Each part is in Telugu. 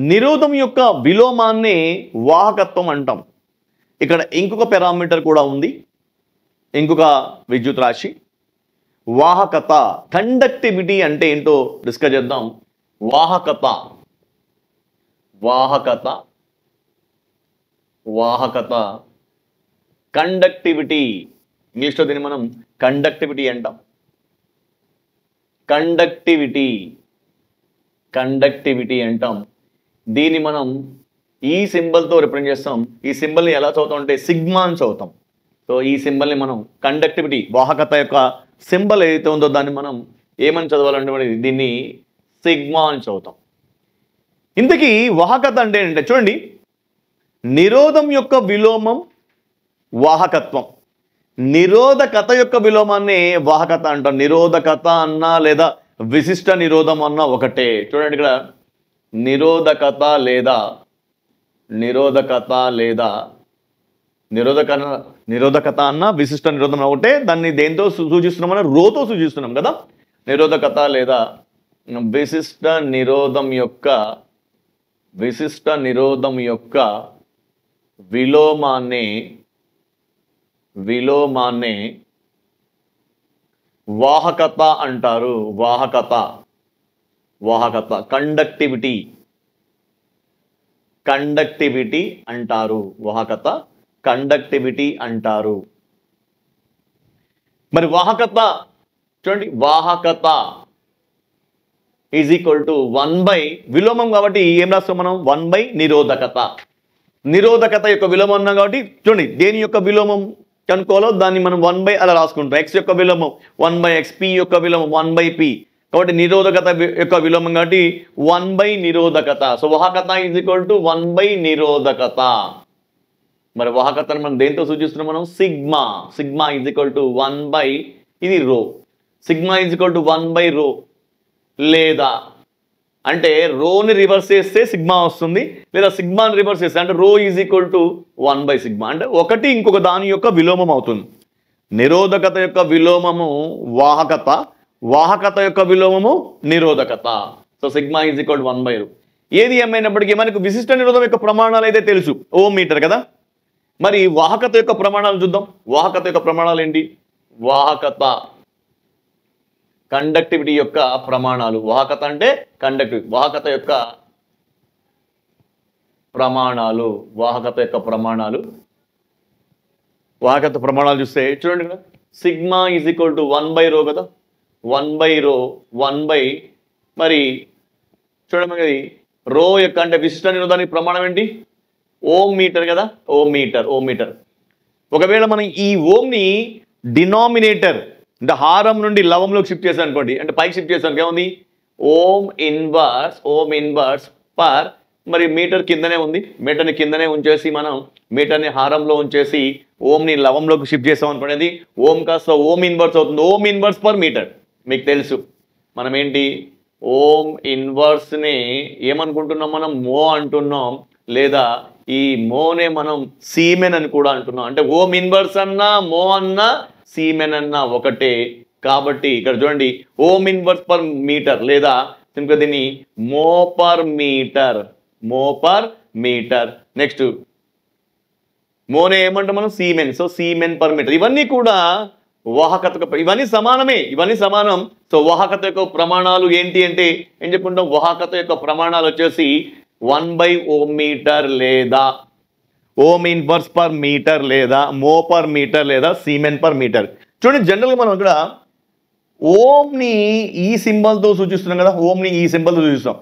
నిరోధం యొక్క విలోమాన్ని వాహకత్వం అంటాం. ఇక్కడ ఇంకొక పారామీటర్ కూడా ఉంది, ఇంకొక విద్యుత్ రాశి వాహకత. కండక్టివిటీ అంటే ఏంటో డిస్కస్ చేద్దాం. వాహకత వాహకత వాహకత కండక్టివిటీ, ఇంగ్లీష్లో దీన్ని మనం కండక్టివిటీ అంటాం. కండక్టివిటీ అంటాం. దీన్ని మనం ఈ సింబల్తో రిప్రజెంట్ చేస్తాం. ఈ సింబల్ని ఎలా చదువుతాం అంటే సిగ్మా అని చదువుతాం. సో ఈ సింబల్ని మనం కండక్టివిటీ వాహకత యొక్క సింబల్ ఏదైతే ఉందో దాన్ని మనం ఏమని చదవాలంటే దీన్ని సిగ్మా అని చదువుతాం. ఇంతకీ వాహకత అంటే ఏంటంటే చూడండి, నిరోధం యొక్క విలోమం వాహకత్వం. నిరోధకత యొక్క విలోమాన్ని వాహకత అంటాం. నిరోధకత అన్నా లేదా విశిష్ట నిరోధం అన్నా ఒకటే. చూడండి ఇక్కడ నిరోధకత లేదా నిరోధకత అన్న విశిష్ట నిరోధం ఒకటే. దాన్ని దేంతో సూచిస్తున్నాం అంటే రోతో సూచిస్తున్నాం కదా. నిరోధకత లేదా విశిష్ట నిరోధం యొక్క విలోమాన్ని వాహకత అంటారు. వాహకత కండక్టివిటీ అంటారు. వాహకత కండక్టివిటీ అంటారు. మరి వాహకత చూడండి, వాహకత ఈజ్ ఈక్వల్ టు 1 విలోమం కాబట్టి ఏం రాస్తాం మనం 1 నిరోధకత. నిరోధకత యొక్క విలోమం అన్నాం కాబట్టి చూడండి దేని యొక్క విలోమం కనుక్కోవాలో దాన్ని మనం 1 అలా రాసుకుంటాం. x యొక్క విలోమం 1/x, p యొక్క విలోమం 1/p. కాబట్టి నిరోధకత యొక్క విలోమం కాబట్టి 1 నిరోధకత. సో వాహకత ఈజ్ ఈక్వల్ టు 1 నిరోధకత. మరి వాహకతను మనం దేంతో సూచిస్తున్నాం మనం sigma. Sigma is equal to 1 ఇది రో. సిగ్మా ఈజ్ ఈక్వల్ టు 1 రో. లేదా అంటే రోని రివర్స్ చేస్తే సిగ్మా వస్తుంది, లేదా సిగ్మాని రివర్స్ చేస్తే అంటే రో ఈజ్ ఈక్వల్ టు 1 సిగ్మా. అంటే ఒకటి ఇంకొక దాని యొక్క విలోమం అవుతుంది. నిరోధకత యొక్క విలోమము వాహకత, వాహకత యొక్క విలోమము నిరోధకత. So sigma is equal to 1 రో. ఏది ఏమైనప్పటికీ మనకు విశిష్ట నిరోధం యొక్క ప్రమాణాలు అయితే తెలుసు, ఓం మీటర్ కదా. మరి వాహకత యొక్క ప్రమాణాలు చూద్దాం. వాహకత యొక్క ప్రమాణాలు ఏంటి? వాహకత కండక్టివిటీ యొక్క ప్రమాణాలు. వాహకత అంటే కండక్టివిటీ. వాహకత యొక్క ప్రమాణాలు. వాహకత ప్రమాణాలు చూస్తే చూడండి ఇక్కడ సిగ్మా ఈజ్ ఈక్వల్ టు 1 రో కదా. 1 రో 1 మరి చూడండి రో యొక్క అంటే విశిష్ట నిరోధానికి ప్రమాణం ఏంటి? ఓం మీటర్ కదా. Ohm metre. ఒకవేళ మనం ఈ ఓంని డినామినేటర్ అంటే హారం నుండి లవంలోకి షిఫ్ట్ చేసాం అనుకోండి, అంటే పైకి షిఫ్ట్ చేసాం ఏముంది? ఓం ఇన్వర్స్ పర్ మరి మీటర్ కిందనే ఉంది. మీటర్ని కిందనే ఉంచేసి మనం మీటర్ని హారంలో ఉంచేసి ఓంని లవంలోకి షిఫ్ట్ చేసాం అనుకోండి, అది ఓం కాస్త ఓం ఇన్వర్స్ అవుతుంది. ఓం ఇన్వర్స్ పర్ మీటర్ మీకు తెలుసు. మనం ఏంటి ఓం ఇన్వర్స్ని ఏమనుకుంటున్నాం మనం? మో అంటున్నాం, లేదా ఈ మోనే మనం సీమెన్ అని కూడా అంటున్నాం. అంటే ఓం ఇన్వర్స్ అన్నా మో అన్నా సీమెన్ అన్నా ఒకటే. కాబట్టి ఇక్కడ చూడండి ఓం ఇన్వర్స్ పర్ మీటర్ లేదా ఇంకా దీన్ని మో పర్ మీటర్. నెక్స్ట్ మోనే ఏమంటాం మనం? Siemens. So siemens per metre. ఇవన్నీ కూడా వాహకత, ఇవన్నీ సమానం. సో వాహకత యొక్క ప్రమాణాలు ఏంటి అంటే ఏం చెప్పుకుంటాం? వాహకత యొక్క ప్రమాణాలు వచ్చేసి 1 ఓం మీటర్ లేదా ఓం ఇన్వర్స్ పర్ మీటర్ లేదా మో పర్ మీటర్ లేదా సీమెన్ పర్ మీటర్. చూడండి జనరల్గా మనం ఇక్కడ ఓంని ఈ సింబల్తో సూచిస్తున్నాం కదా. ఓంని ఈ సింబల్తో సూచిస్తాం.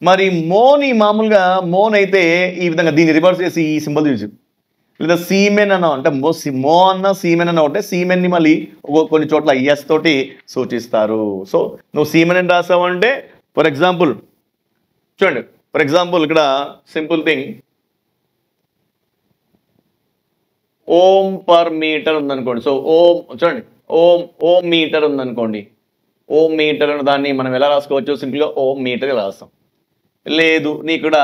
మరి మోని మామూలుగా మోనైతే ఈ విధంగా దీన్ని రివర్స్ చేసి ఈ సింబల్ చూసి, లేదా సీమెన్ అన్న అంటే మో అన్న సీమెన్ అన్న ఒకటే. సీమెన్ని మళ్ళీ కొన్ని చోట్ల ఎస్ తోటి సూచిస్తారు. సో నువ్వు సీమెన్ అని రాసావంటే ఫర్ ఎగ్జాంపుల్ చూడండి, ఇక్కడ సింపుల్ థింగ్ ఓం పర్ మీటర్ ఉందనుకోండి. సో ఓం చూడండి ఓం మీటర్ ఉందనుకోండి. ఓం మీటర్ అన్న దాన్ని మనం ఎలా రాసుకోవచ్చు? సింపుల్గా ఓం మీటర్ ఇలా రాస్తాం. లేదు నీ ఇక్కడ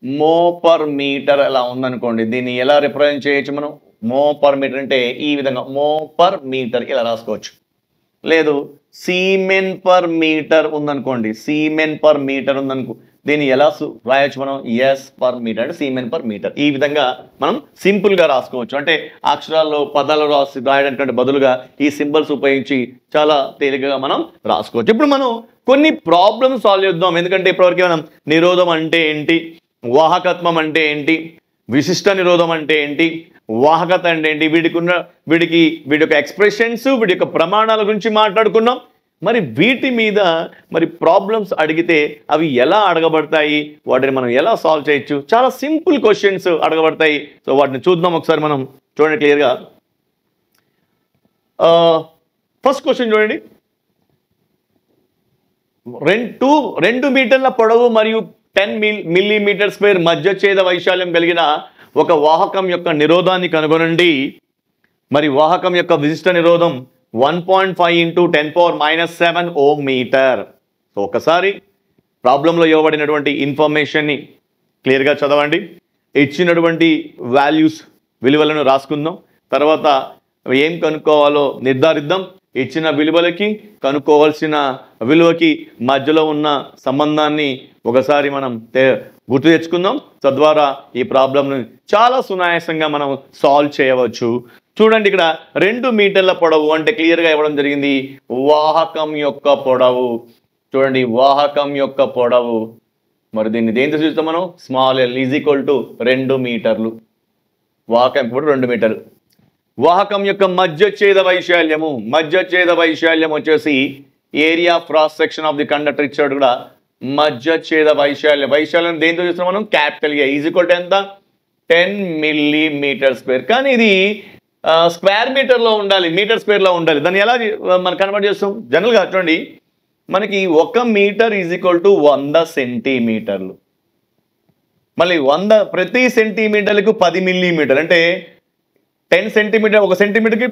మో పర్ మీటర్ ఎలా ఉందనుకోండి, దీన్ని ఎలా రిప్రజెంట్ చేయొచ్చు మనం? మో పర్ మీటర్ అంటే ఈ విధంగా మో పర్ మీటర్ ఇలా రాసుకోవచ్చు. లేదు సీమెన్ పర్ మీటర్ ఉందనుకోండి, దీన్ని ఎలా రాయొచ్చు మనం? ఎస్ పర్ మీటర్ అంటే సీమెన్ పర్ మీటర్. ఈ విధంగా మనం సింపుల్గా రాసుకోవచ్చు. అంటే అక్షరాల్లో పదాలు రాయడానికి బదులుగా ఈ సింబల్స్ ఉపయోగించి చాలా తేలికగా మనం రాసుకోవచ్చు. ఇప్పుడు మనం కొన్ని ప్రాబ్లమ్స్ సాల్వ్ చేద్దాం. ఎందుకంటే ఇప్పటివరకు మనం నిరోధం అంటే ఏంటి, వాహకత్వం అంటే ఏంటి, విశిష్ట నిరోధం అంటే ఏంటి, వాహకత అంటే ఏంటి, వీటి యొక్క ఎక్స్ప్రెషన్స్, వీటి యొక్క ప్రమాణాల గురించి మాట్లాడుకున్నాం. మరి వీటి మీద మరి ప్రాబ్లమ్స్ అడిగితే అవి ఎలా అడగబడతాయి, వాటిని మనం ఎలా సాల్వ్ చేయొచ్చు? చాలా సింపుల్ క్వశ్చన్స్ అడగబడతాయి. సో వాటిని చూద్దాం ఒకసారి. మనం చూడండి క్లియర్గా. ఫస్ట్ క్వశ్చన్ చూడండి. 2 మీటర్ల పొడవు మరియు 10 మిల్లీమీటర్ స్క్వేర్ మధ్య ఛేద వైశాల్యం కలిగిన ఒక వాహకం యొక్క నిరోధాన్ని కనుగొనండి. మరి వాహకం యొక్క విశిష్ట నిరోధం 1.5 × 10⁻⁷ ఓం మీటర్. సో ఒకసారి ప్రాబ్లంలో ఇవ్వబడినటువంటి ఇన్ఫర్మేషన్ని క్లియర్గా చదవండి. ఇచ్చినటువంటి వాల్యూస్ విలువలను రాసుకుందాం. తర్వాత ఏం కనుక్కోవాలో నిర్ధారిద్దాం. ఇచ్చిన విలువలకి కనుక్కోవాల్సిన విలువకి మధ్యలో ఉన్న సంబంధాన్ని ఒకసారి మనం గుర్తు తెచ్చుకుందాం. తద్వారా ఈ ప్రాబ్లంను చాలా సునాయాసంగా మనం సాల్వ్ చేయవచ్చు. చూడండి, ఇక్కడ 2 మీటర్ల పొడవు అంటే క్లియర్గా ఇవ్వడం జరిగింది వాహకం యొక్క పొడవు. చూడండి, వాహకం యొక్క పొడవు. మరి దీన్ని దేంతో చూస్తాం మనం? Small L is equal to 2 మీటర్లు. వాహకం పొడవు 2 మీటర్లు. వాహకం యొక్క మధ్యఛేద వైశాల్యం వచ్చేసి area cross section of the conductor ఇచ్చాడు కూడా. మధ్యఛేద వైశాల్యం దేంతో చూస్తున్నాం మనం? Capital A is equal to ఎంత? 10 మిల్లీమీటర్ స్క్వేర్. కానీ ఇది స్క్వేర్ మీటర్లో ఉండాలి, మీటర్ స్క్వేర్లో ఉండాలి. దాన్ని ఎలా మనం కన్వర్ట్ చేస్తాం? జనరల్గా చూడండి, మనకి 1 మీటర్ ఈజ్ ఈక్వల్ టు 100 సెంటీమీటర్లు. మళ్ళీ 100 ప్రతి సెంటీమీటర్లకు 10 మిల్లీమీటర్ అంటే 10 సెంటీమీటర్, 1 సెంటీమీటర్కి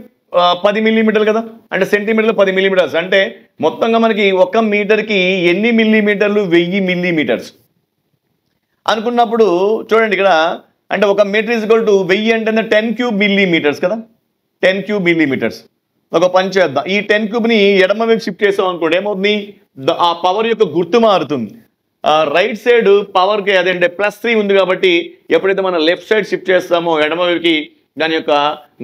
10 మిల్లీమీటర్లు కదా. అంటే సెంటీమీటర్లు 10 మిల్లీమీటర్స్ అంటే మొత్తంగా మనకి 1 మీటర్కి ఎన్ని మిల్లీమీటర్లు? 1000 మిల్లీమీటర్స్ అనుకున్నప్పుడు చూడండి ఇక్కడ. అంటే 1 మీటర్ ఈజ్ ఈక్వల్ టు 1000 అంటే 10 క్యూబ్ మిల్లీమీటర్స్ కదా. 10 క్యూబ్ మిల్లీమీటర్స్. ఒక పని చేద్దాం, ఈ 10 క్యూబ్ని ఎడమ వైపు షిఫ్ట్ చేసాం అనుకోండి, ఏమవుతుంది? ఆ పవర్ యొక్క గుర్తు మారుతుంది. రైట్ సైడ్ పవర్కి అదేంటే +3 ఉంది కాబట్టి ఎప్పుడైతే మనం లెఫ్ట్ సైడ్ షిఫ్ట్ చేస్తామో ఎడమ వైపుకి దాని యొక్క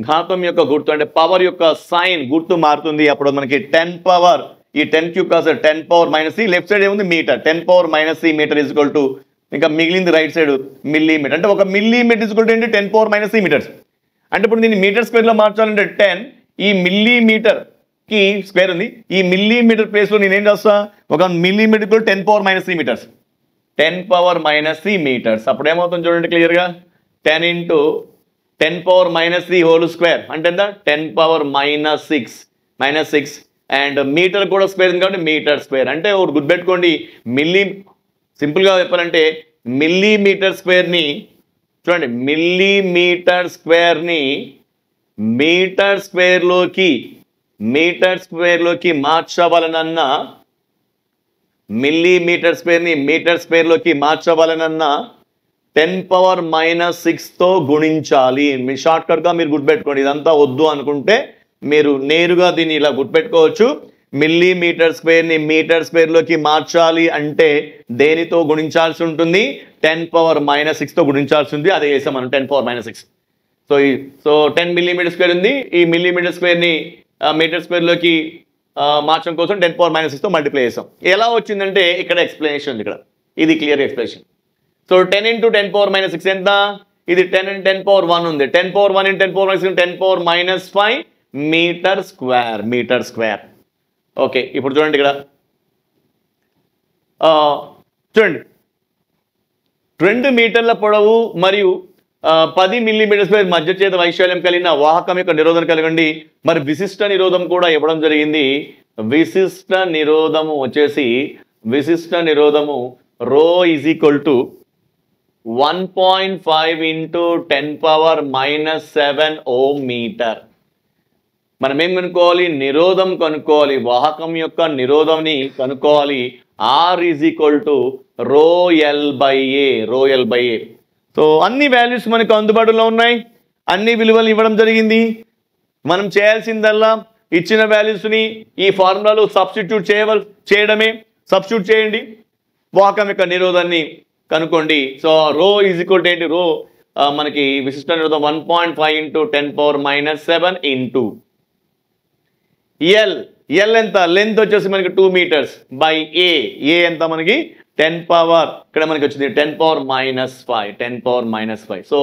ఘాతం యొక్క గుర్తు అంటే పవర్ యొక్క సైన్ గుర్తు మారుతుంది. అప్పుడు మనకి 10 పవర్, ఈ 10 క్యూబ్ కాదు 10 పవర్ మైనస్, ఈ లెఫ్ట్ సైడ్ ఏముంది? మీటర్. 10 పవర్ మైనస్ ఈ మీటర్ ఈజ్ ఈక్వల్ టు ఇంకా మిగిలింది రైట్ సైడ్ మిల్లీమీటర్. అంటే 1 మిల్లీమీటర్ ఈజ్ ఈక్వల్ టు ఏంటి? 10 పవర్ మైనస్ ఈ మీటర్స్. అంటే ఇప్పుడు దీన్ని మీటర్ స్క్వేర్లో మార్చాలంటే 10, ఈ మిల్లీమీటర్కి స్క్వేర్ ఉంది, ఈ మిల్లీమీటర్ ప్లేస్లో నేనేం చేస్తా? 1 మిల్లీమీటర్ ఈక్వల్ 10 పవర్ మైనస్ ఈ మీటర్స్. 10 పవర్ మైనస్ ఈ మీటర్స్. అప్పుడు ఏమవుతుంది చూడండి క్లియర్గా. 10 × 10 పవర్ మైనస్ ఈ హోల్ స్క్వేర్ అంటే ఎంత? 10 పవర్ -6 అండ్ మీటర్ కూడా స్క్వేర్ ఉంది కాబట్టి మీటర్ స్క్వేర్. అంటే ఒకటి గుర్తుపెట్టుకోండి, సింపుల్గా చెప్పాలంటే మిల్లీమీటర్ స్క్వేర్ని చూడండి, మిల్లీమీటర్ స్క్వేర్ని మీటర్ స్క్వేర్లోకి మార్చవలనన్నా, మిల్లీమీటర్ స్క్వేర్ని మీటర్ స్క్వేర్లోకి మార్చవలనన్నా 10 పవర్ -6తో గుణించాలి. మీ షార్ట్కట్గా మీరు గుర్తుపెట్టుకోండి. ఇదంతా వద్దు అనుకుంటే మీరు నేరుగా దీన్ని ఇలా గుర్తుపెట్టుకోవచ్చు. మిల్లీమీటర్ స్క్వేర్ని మీటర్ స్క్వేర్లోకి మార్చాలి అంటే దేనితో గుణించాల్సి ఉంటుంది? 10 పవర్ -6తో గుణించాల్సి ఉంది. అదే చేసాం మనం, 10 పవర్ -6. సో 10 మిల్లీమీటర్ స్క్వేర్ ఉంది. ఈ మిల్లీమీటర్ స్క్వేర్ని మీటర్ స్క్వేర్లోకి మార్చడం కోసం 10 పవర్ -6తో మల్టిప్లై చేసాం. ఎలా వచ్చిందంటే ఇక్కడ ఎక్స్ప్లెనేషన్ ఉంది. ఇక్కడ ఇది క్లియర్ ఎక్స్ప్లెనేషన్. సో 10 × 10 పవర్ -6 ఎంత? ఇది 10 × 10 పవర్ 1 ఉంది. 10 power 1 × 10 power -6 10 power -5 metre square. Okay, ఇప్పుడు చూడండి ఇక్కడ చూడండి, 2 మీటర్ల పొడవు మరియు 10 మిల్లీమీటర్ స్క్వేర్ మధ్యఛేద వైశాల్యం కలిగిన వాహకం యొక్క నిరోధం కలగండి. మరి విశిష్ట నిరోధం కూడా ఇవ్వడం జరిగింది. విశిష్ట నిరోధము వచ్చేసి rho is equal to 1.5 × 10 power -7 ohm metre. మనం ఏం కనుక్కోవాలి? నిరోధం కనుక్కోవాలి. వాహకం యొక్క నిరోధంని కనుక్కోవాలి. R is equal to rho L by A. So అన్ని వాల్యూస్ మనకు అందుబాటులో ఉన్నాయి, అన్ని విలువలు ఇవ్వడం జరిగింది. మనం చేయాల్సిందల్లా ఇచ్చిన వాల్యూస్ని ఈ ఫార్ములాలో సబ్స్టిట్యూట్ చేయడమే. సబ్స్టిట్యూట్ చేయండి. వాహకం యొక్క నిరోధాన్ని కనుక్కోండి. సో రో ఈజ్ ఈక్వల్ టు ఏంటి, రో మనకి విశిష్ట నిరోధం 1.5 ఇంటూ 10⁻⁷ ఇంటూ ఎల్ ఎంత, లెంత్ వచ్చేసి మనకి 2 మీటర్స్ బై ఏ ఎంత మనకి 10 పవర్, ఇక్కడ మనకి వచ్చింది 10⁻⁵ సో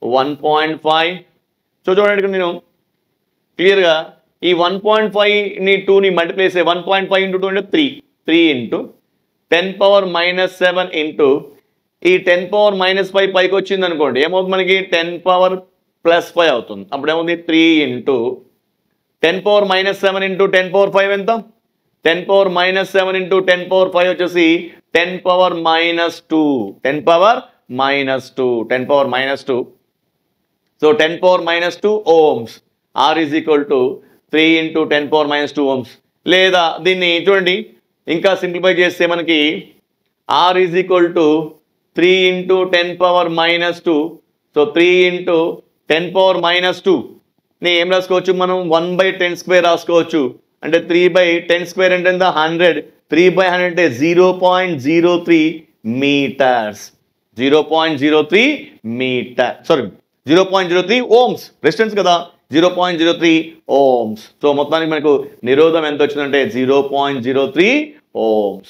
1.5. సో చూడండి ఇక్కడ నేను క్లియర్గా ఈ 1.5ని 2ని మల్టిప్లై చేస్తే 1.5 ఇంటూ 2 అంటే 3 ఇంటూ 10⁻⁷ ఇంటూ ఈ 10⁻⁵ పైకి వచ్చింది అనుకోండి, ఏమవుతుంది మనకి 10⁻+5 అవుతుంది. అప్పుడు ఏముంది 3 ఇంటూ 10⁻⁷ ఇంటూ 10⁻5 ఎంత, 10⁻⁷ ఇంటూ 10⁻5 వచ్చేసి 10⁻⁻2 so 10⁻2 ohms. R is equal to 3 into 10⁻2 ohms. లేదా దీన్ని చూడండి ఇంకా సింప్లిఫై చేస్తే మనకి R is equal to 3 into 10⁻2 so 3 into 10⁻2 ని ఏం రాసుకోవచ్చు మనం 1/10² రాసుకోవచ్చు. అంటే 3/10² అంటే ఎంత 100, 3/100 అంటే 0.03 metres, 0.03 metre, sorry 0.03 ohms resistance కదా, 0.03 ohms. సో మొత్తానికి మనకు నిరోధం ఎంత వచ్చిందంటే 0.03 ohms.